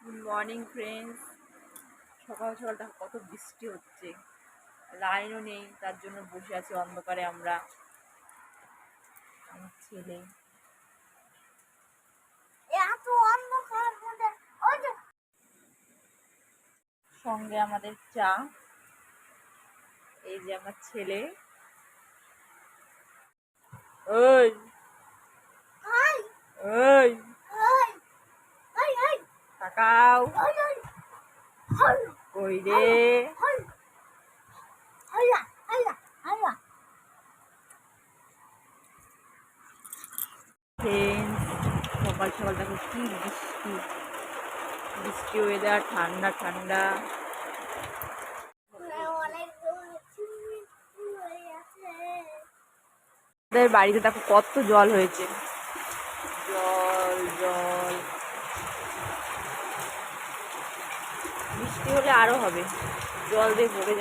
Good morning friends. সকাল সকালটা কত বৃষ্টি হচ্ছে, লাইনও নেই, তার জন্য বসে আছি অন্ধকারে আমরা। আমার ছেলে সঙ্গে আমাদের চা। এই যে আমার ছেলে, ওই ওই তাকাও, কই রে? ফ্রেন্ডস, সকাল সকাল দেখো কি বৃষ্টি, বৃষ্টি ওয়েদার, ঠান্ডা ঠান্ডা। আমাদের বাড়িতে দেখো কত জল হয়েছে, জল জল। বৃষ্টি হলে আরো হবে, জল দিয়ে ভরে যাবে।